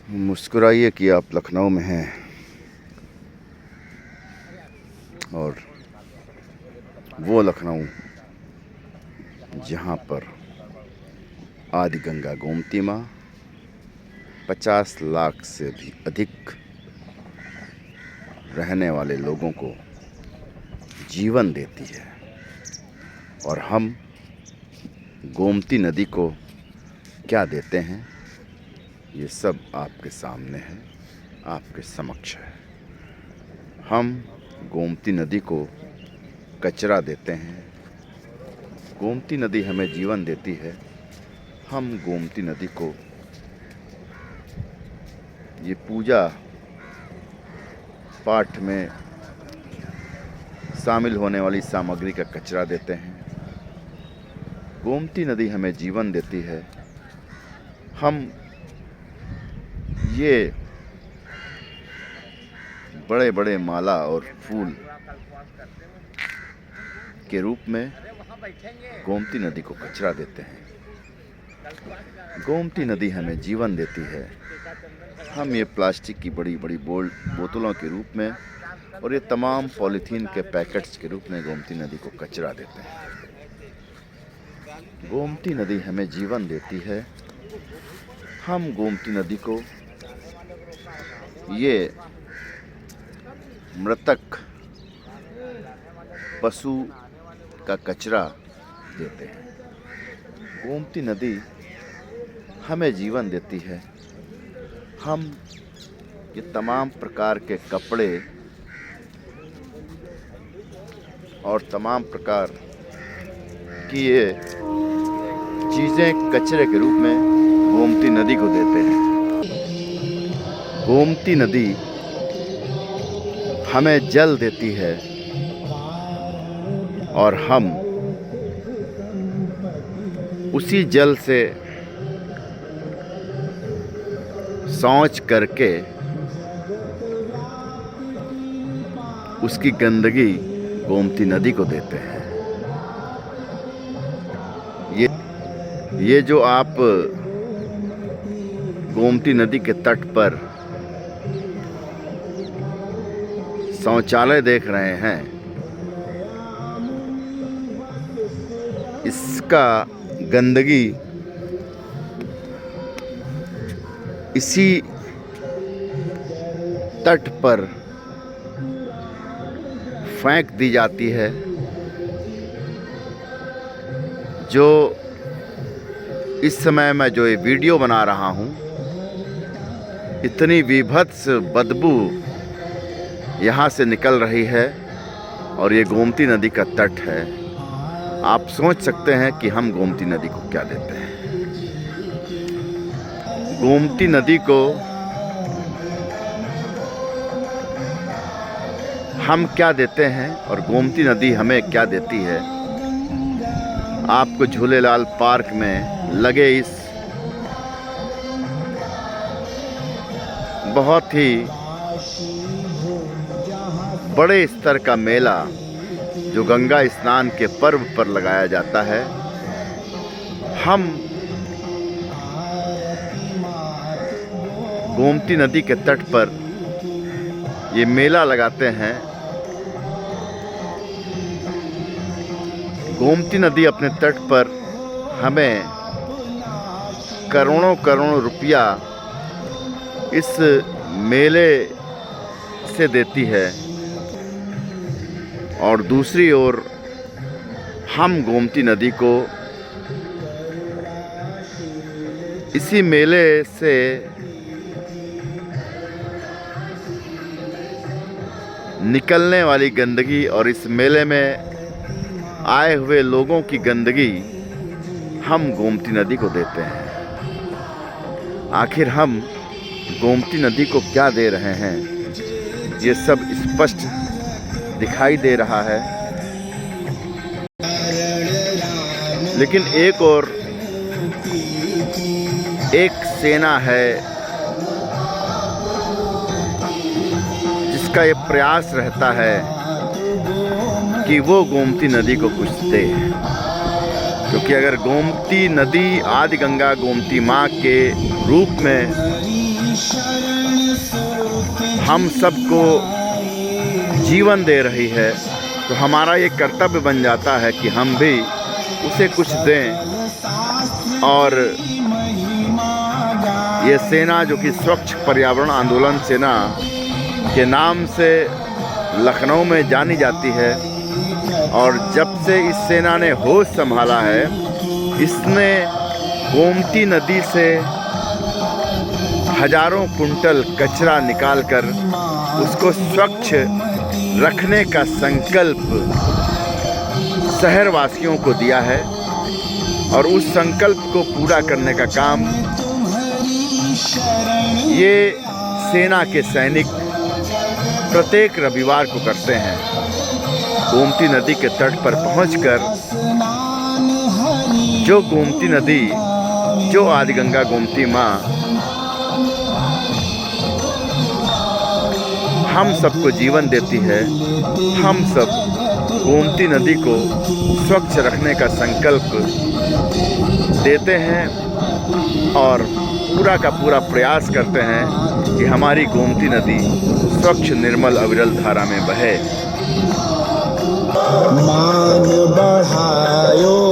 मुस्कुराइए कि आप लखनऊ में हैं और वो लखनऊ जहाँ पर आदि गंगा गोमती माँ 50 लाख से भी अधिक रहने वाले लोगों को जीवन देती है। और हम गोमती नदी को क्या देते हैं, ये सब आपके सामने है, आपके समक्ष है। हम गोमती नदी को कचरा देते हैं। गोमती नदी हमें जीवन देती है। हम गोमती नदी को ये पूजा पाठ में शामिल होने वाली सामग्री का कचरा देते हैं। गोमती नदी हमें जीवन देती है। हम ये बड़े बड़े माला और फूल के रूप में गोमती नदी को कचरा देते हैं। गोमती नदी हमें जीवन देती है। हम ये प्लास्टिक की बड़ी बड़ी बोतलों के रूप में और ये तमाम पॉलीथीन के पैकेट्स के रूप में गोमती नदी को कचरा देते हैं। गोमती नदी हमें जीवन देती है। हम गोमती नदी को ये मृतक पशु का कचरा देते हैं। गोमती नदी हमें जीवन देती है। हम ये तमाम प्रकार के कपड़े और तमाम प्रकार की ये चीज़ें कचरे के रूप में गोमती नदी को देते हैं। गोमती नदी हमें जल देती है और हम उसी जल से शौच करके उसकी गंदगी गोमती नदी को देते हैं। ये जो आप गोमती नदी के तट पर शौचालय देख रहे हैं, इसका गंदगी इसी तट पर फेंक दी जाती है। जो इस समय मैं जो ये वीडियो बना रहा हूँ, इतनी विभत्स बदबू यहाँ से निकल रही है और ये गोमती नदी का तट है। आप सोच सकते हैं कि हम गोमती नदी को क्या देते हैं। गोमती नदी को हम क्या देते हैं और गोमती नदी हमें क्या देती है। आपको झूलेलाल पार्क में लगे इस बहुत ही बड़े स्तर का मेला जो गंगा स्नान के पर्व पर लगाया जाता है, हम गोमती नदी के तट पर ये मेला लगाते हैं। गोमती नदी अपने तट पर हमें करोड़ों करोड़ों रुपया इस मेले से देती है और दूसरी ओर हम गोमती नदी को इसी मेले से निकलने वाली गंदगी और इस मेले में आए हुए लोगों की गंदगी हम गोमती नदी को देते हैं। आखिर हम गोमती नदी को क्या दे रहे हैं, ये सब स्पष्ट दिखाई दे रहा है। लेकिन एक और एक सेना है जिसका ये प्रयास रहता है कि वो गोमती नदी को कुछ दे। क्योंकि अगर गोमती नदी आदि गंगा गोमती माँ के रूप में हम सबको जीवन दे रही है, तो हमारा ये कर्तव्य बन जाता है कि हम भी उसे कुछ दें। और ये सेना जो कि स्वच्छ पर्यावरण आंदोलन सेना के नाम से लखनऊ में जानी जाती है, और जब से इस सेना ने होश संभाला है, इसने गोमती नदी से हजारों कुंटल कचरा निकालकर उसको स्वच्छ रखने का संकल्प शहरवासियों को दिया है। और उस संकल्प को पूरा करने का काम ये सेना के सैनिक प्रत्येक रविवार को करते हैं। गोमती नदी के तट पर पहुंचकर जो गोमती नदी, जो आदि गंगा गोमती माँ हम सबको जीवन देती है, हम सब गोमती नदी को स्वच्छ रखने का संकल्प देते हैं और पूरा का पूरा प्रयास करते हैं कि हमारी गोमती नदी स्वच्छ निर्मल अविरल धारा में बहे। मान बढ़ायो